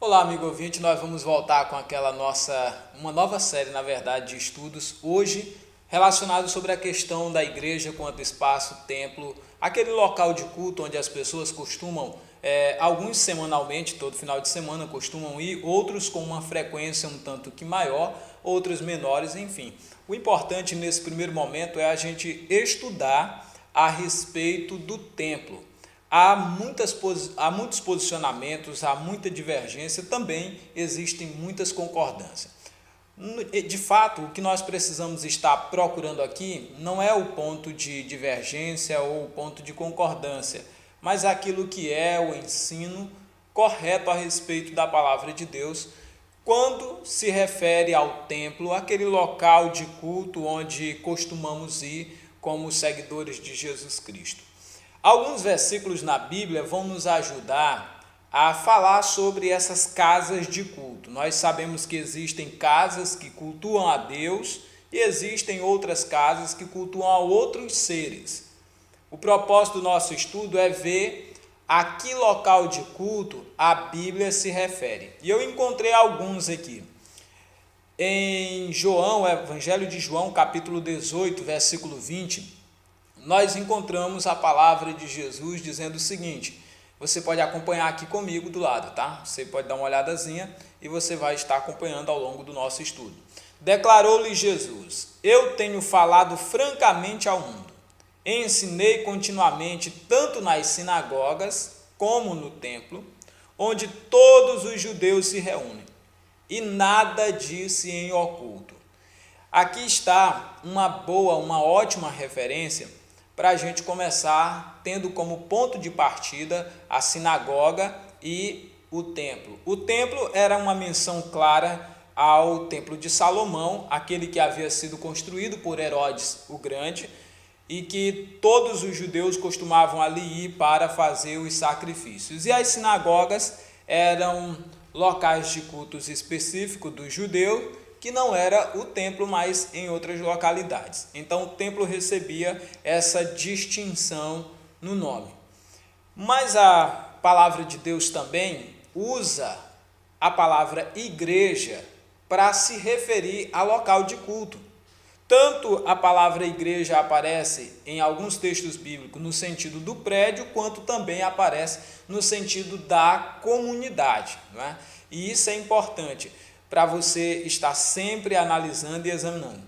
Olá, amigo ouvinte, nós vamos voltar com uma nova série, na verdade, de estudos, hoje relacionado sobre a questão da igreja quanto espaço, templo, aquele local de culto onde as pessoas costumam, alguns semanalmente, todo final de semana costumam ir, outros com uma frequência um tanto que maior, outros menores, enfim. O importante nesse primeiro momento é a gente estudar a respeito do templo. Há muitos posicionamentos, há muita divergência, também existem muitas concordâncias. De fato, o que nós precisamos estar procurando aqui não é o ponto de divergência ou o ponto de concordância, mas aquilo que é o ensino correto a respeito da palavra de Deus, quando se refere ao templo, aquele local de culto onde costumamos ir como seguidores de Jesus Cristo. Alguns versículos na Bíblia vão nos ajudar a falar sobre essas casas de culto. Nós sabemos que existem casas que cultuam a Deus e existem outras casas que cultuam a outros seres. O propósito do nosso estudo é ver a que local de culto a Bíblia se refere. E eu encontrei alguns aqui. Em João, Evangelho de João, capítulo 18, versículo 20, nós encontramos a palavra de Jesus dizendo o seguinte, você pode acompanhar aqui comigo do lado, tá? Você pode dar uma olhadazinha e você vai estar acompanhando ao longo do nosso estudo. Declarou-lhe Jesus, eu tenho falado francamente ao mundo, ensinei continuamente tanto nas sinagogas como no templo, onde todos os judeus se reúnem, e nada disse em oculto. Aqui está uma ótima referência para a gente começar tendo como ponto de partida a sinagoga e o templo. O templo era uma menção clara ao templo de Salomão, aquele que havia sido construído por Herodes o Grande e que todos os judeus costumavam ali ir para fazer os sacrifícios. E as sinagogas eram locais de cultos específicos do judeu, que não era o templo, mas em outras localidades. Então o templo recebia essa distinção no nome. Mas a palavra de Deus também usa a palavra igreja para se referir a local de culto. Tanto a palavra igreja aparece em alguns textos bíblicos no sentido do prédio, quanto também aparece no sentido da comunidade, não é? E isso é importante para você estar sempre analisando e examinando.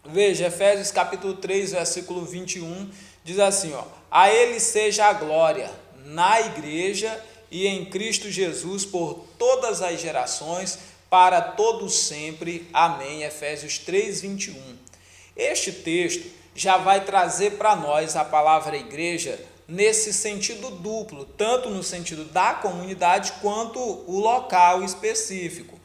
Veja, Efésios capítulo 3, versículo 21, diz assim, a ele seja a glória na igreja e em Cristo Jesus por todas as gerações, para todos sempre. Amém. Efésios 3, 21. Este texto já vai trazer para nós a palavra igreja nesse sentido duplo, tanto no sentido da comunidade quanto o local específico.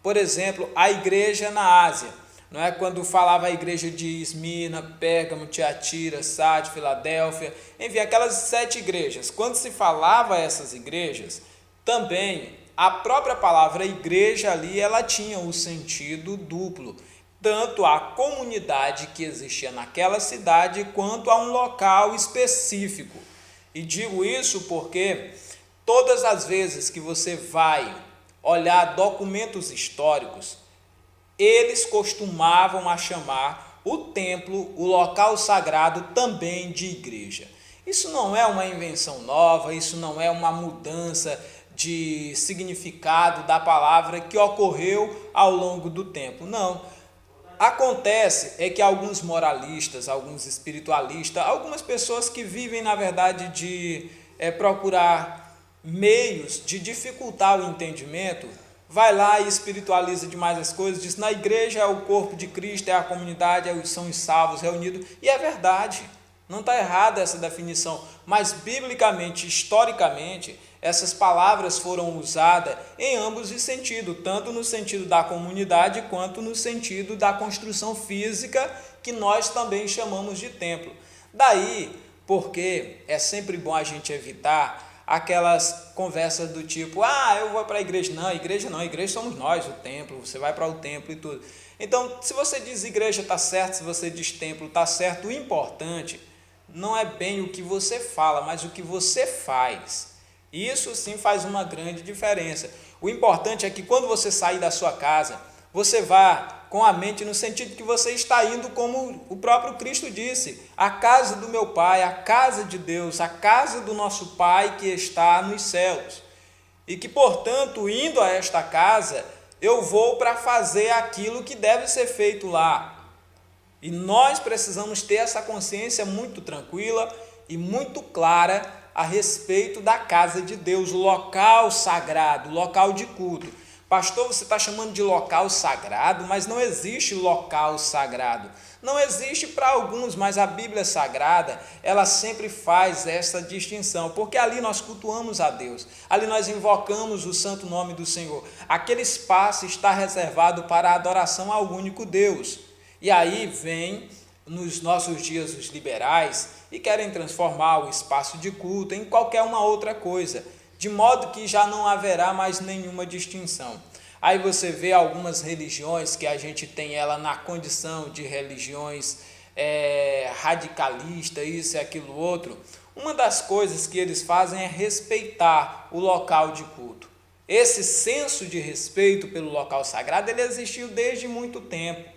Por exemplo, a igreja na Ásia, não é? Quando falava a igreja de Esmirna, Pérgamo, Tiatira, Sardes, Filadélfia, enfim, aquelas 7 igrejas. Quando se falava essas igrejas, também a própria palavra igreja ali, ela tinha o sentido duplo, tanto a comunidade que existia naquela cidade, quanto a um local específico. E digo isso porque todas as vezes que você vai olhar documentos históricos, eles costumavam a chamar o templo, o local sagrado, também de igreja. Isso não é uma invenção nova, isso não é uma mudança de significado da palavra que ocorreu ao longo do tempo, não. Acontece é que alguns moralistas, alguns espiritualistas, algumas pessoas que vivem, na verdade, de procurar meios de dificultar o entendimento, vai lá e espiritualiza demais as coisas, diz, na igreja é o corpo de Cristo, é a comunidade, são os salvos reunidos, e é verdade, não está errada essa definição, mas biblicamente, historicamente, essas palavras foram usadas em ambos os sentidos, tanto no sentido da comunidade, quanto no sentido da construção física, que nós também chamamos de templo. Daí, porque é sempre bom a gente evitar aquelas conversas do tipo, eu vou para a igreja. Não, igreja somos nós, o templo, você vai para o templo e tudo. Então, se você diz igreja está certo, se você diz templo está certo, o importante não é bem o que você fala, mas o que você faz. Isso sim faz uma grande diferença. O importante é que quando você sair da sua casa, você vá com a mente no sentido que você está indo, como o próprio Cristo disse, a casa do meu Pai, a casa de Deus, a casa do nosso Pai que está nos céus. E que, portanto, indo a esta casa, eu vou para fazer aquilo que deve ser feito lá. E nós precisamos ter essa consciência muito tranquila e muito clara a respeito da casa de Deus, local sagrado, local de culto. Pastor, você está chamando de local sagrado, mas não existe local sagrado. Não existe para alguns, mas a Bíblia Sagrada, ela sempre faz essa distinção, porque ali nós cultuamos a Deus, ali nós invocamos o santo nome do Senhor. Aquele espaço está reservado para a adoração ao único Deus. E aí vem, nos nossos dias, os liberais e querem transformar o espaço de culto em qualquer uma outra coisa, de modo que já não haverá mais nenhuma distinção. Aí você vê algumas religiões que a gente tem ela na condição de religiões radicalistas, isso e aquilo outro. Uma das coisas que eles fazem é respeitar o local de culto. Esse senso de respeito pelo local sagrado, ele existiu desde muito tempo.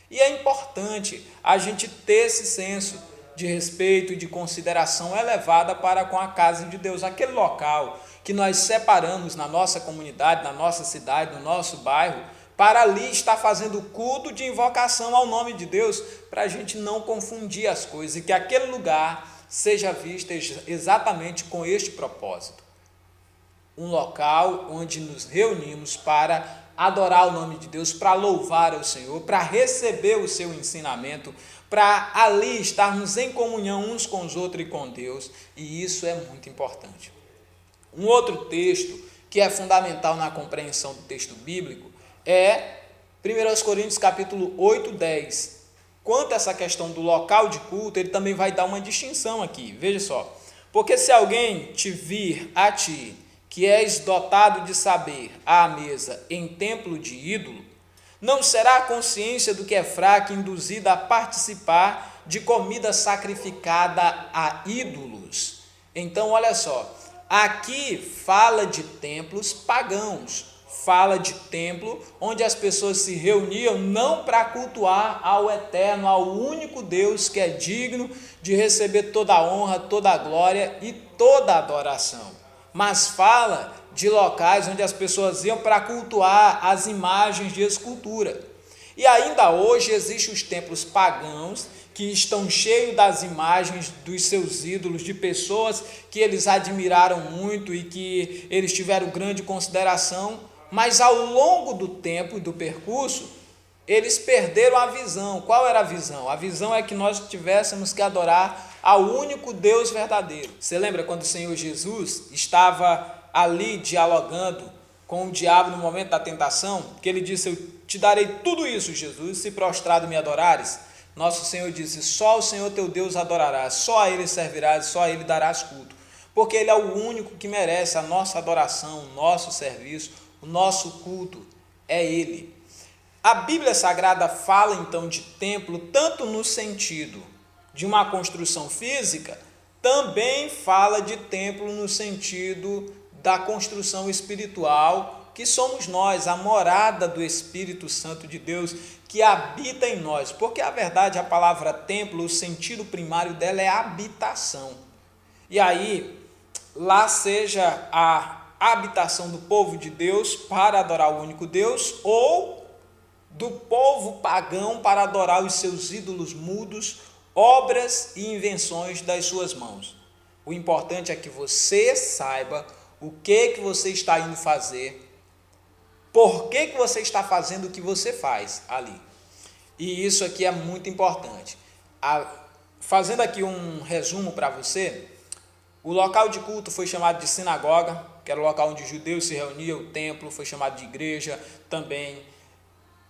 E é importante a gente ter esse senso de respeito e de consideração elevada para com a casa de Deus, aquele local que nós separamos na nossa comunidade, na nossa cidade, no nosso bairro, para ali estar fazendo culto de invocação ao nome de Deus, para a gente não confundir as coisas e que aquele lugar seja visto exatamente com este propósito. Um local onde nos reunimos para adorar o nome de Deus, para louvar ao Senhor, para receber o seu ensinamento, para ali estarmos em comunhão uns com os outros e com Deus, e isso é muito importante. Um outro texto que é fundamental na compreensão do texto bíblico é 1 Coríntios capítulo 8, 10. Quanto a essa questão do local de culto, ele também vai dar uma distinção aqui, veja só. Porque se alguém te vir a ti, que és dotado de saber, à mesa em templo de ídolo, não será a consciência do que é fraca induzida a participar de comida sacrificada a ídolos. Então, olha só, aqui fala de templos pagãos, fala de templo onde as pessoas se reuniam não para cultuar ao eterno, ao único Deus que é digno de receber toda a honra, toda a glória e toda a adoração, mas fala de locais onde as pessoas iam para cultuar as imagens de escultura. E ainda hoje existem os templos pagãos que estão cheios das imagens dos seus ídolos, de pessoas que eles admiraram muito e que eles tiveram grande consideração, mas ao longo do tempo e do percurso, eles perderam a visão. Qual era a visão? A visão é que nós tivéssemos que adorar ao único Deus verdadeiro. Você lembra quando o Senhor Jesus estava ali dialogando com o diabo no momento da tentação, que ele disse: eu te darei tudo isso, Jesus, se prostrado me adorares? Nosso Senhor disse: só o Senhor teu Deus adorarás, só a Ele servirás, só a Ele darás culto, porque Ele é o único que merece a nossa adoração, o nosso serviço, o nosso culto, é Ele. A Bíblia Sagrada fala então de templo tanto no sentido de uma construção física, também fala de templo no sentido da construção espiritual, que somos nós, a morada do Espírito Santo de Deus, que habita em nós, porque a verdade, a palavra templo, o sentido primário dela é habitação, e aí, lá seja a habitação do povo de Deus para adorar o único Deus, ou do povo pagão para adorar os seus ídolos mudos, obras e invenções das suas mãos. O importante é que você saiba o que você está indo fazer, por que você está fazendo o que você faz ali. E isso aqui é muito importante. Fazendo aqui um resumo para você, o local de culto foi chamado de sinagoga, que era o local onde os judeus se reuniam, o templo foi chamado de igreja, também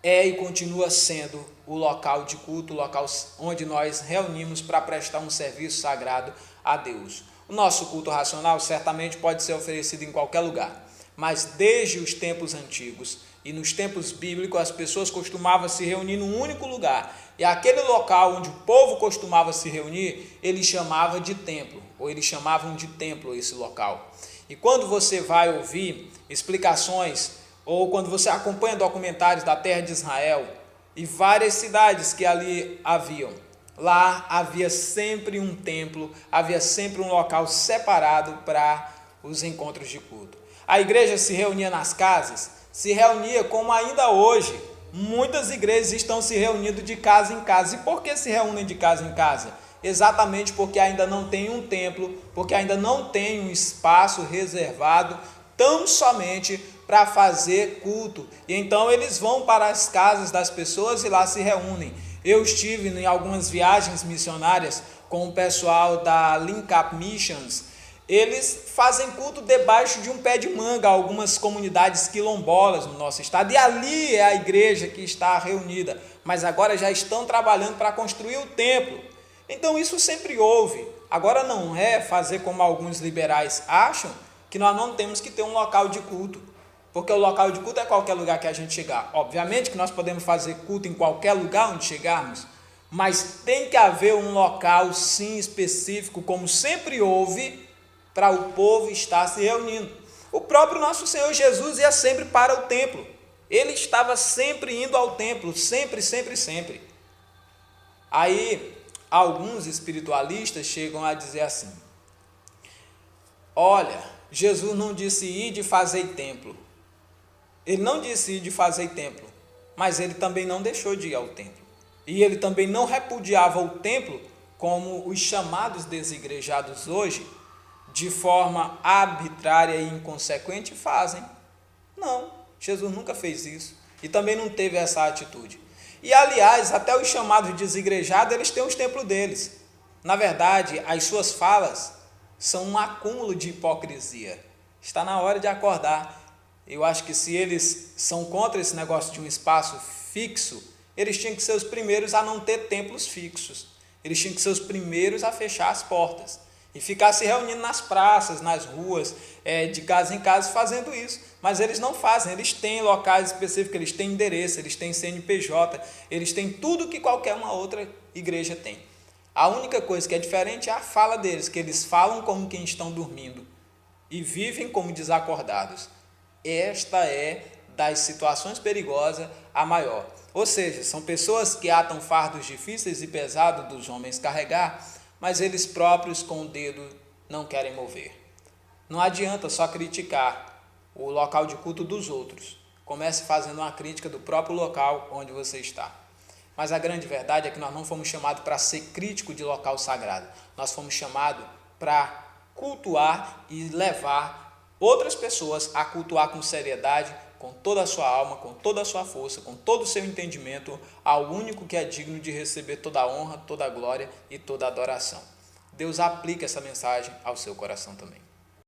é e continua sendo o local de culto, o local onde nós reunimos para prestar um serviço sagrado a Deus. O nosso culto racional certamente pode ser oferecido em qualquer lugar, mas desde os tempos antigos e nos tempos bíblicos as pessoas costumavam se reunir num único lugar, e aquele local onde o povo costumava se reunir, eles chamavam de templo, ou eles chamavam de templo esse local. E quando você vai ouvir explicações, ou quando você acompanha documentários da terra de Israel e várias cidades que ali haviam, lá havia sempre um templo, havia sempre um local separado para os encontros de culto. A igreja se reunia nas casas, se reunia como ainda hoje. Muitas igrejas estão se reunindo de casa em casa. E por que se reúnem de casa em casa? Exatamente porque ainda não tem um templo, porque ainda não tem um espaço reservado tão somente para fazer culto. E então eles vão para as casas das pessoas e lá se reúnem. Eu estive em algumas viagens missionárias com o pessoal da Link Up Missions. Eles fazem culto debaixo de um pé de manga, algumas comunidades quilombolas no nosso estado, e ali é a igreja que está reunida, mas agora já estão trabalhando para construir o templo. Então isso sempre houve. Agora não é fazer como alguns liberais acham, que nós não temos que ter um local de culto, porque o local de culto é qualquer lugar que a gente chegar. Obviamente que nós podemos fazer culto em qualquer lugar onde chegarmos, mas tem que haver um local sim específico, como sempre houve, para o povo estar se reunindo. O próprio nosso Senhor Jesus ia sempre para o templo. Ele estava sempre indo ao templo, sempre, sempre, sempre. Aí, alguns espiritualistas chegam a dizer assim: olha, Jesus não disse ir de fazer templo. Ele não disse ir de fazer templo, mas ele também não deixou de ir ao templo. E ele também não repudiava o templo como os chamados desigrejados hoje, de forma arbitrária e inconsequente, fazem. Não, Jesus nunca fez isso e também não teve essa atitude. E aliás, até os chamados desigrejados, eles têm os templos deles. Na verdade, as suas falas são um acúmulo de hipocrisia. Está na hora de acordar. Eu acho que se eles são contra esse negócio de um espaço fixo, eles tinham que ser os primeiros a não ter templos fixos. Eles tinham que ser os primeiros a fechar as portas e ficar se reunindo nas praças, nas ruas, de casa em casa, fazendo isso. Mas eles não fazem, eles têm locais específicos, eles têm endereço, eles têm CNPJ, eles têm tudo que qualquer uma outra igreja tem. A única coisa que é diferente é a fala deles, que eles falam como quem estão dormindo e vivem como desacordados. Esta é, das situações perigosas, a maior. Ou seja, são pessoas que atam fardos difíceis e pesados dos homens carregar, mas eles próprios com o dedo não querem mover. Não adianta só criticar o local de culto dos outros. Comece fazendo uma crítica do próprio local onde você está. Mas a grande verdade é que nós não fomos chamados para ser crítico de local sagrado. Nós fomos chamados para cultuar e levar outras pessoas a cultuar com seriedade, com toda a sua alma, com toda a sua força, com todo o seu entendimento, ao único que é digno de receber toda a honra, toda a glória e toda a adoração. Deus aplica essa mensagem ao seu coração também.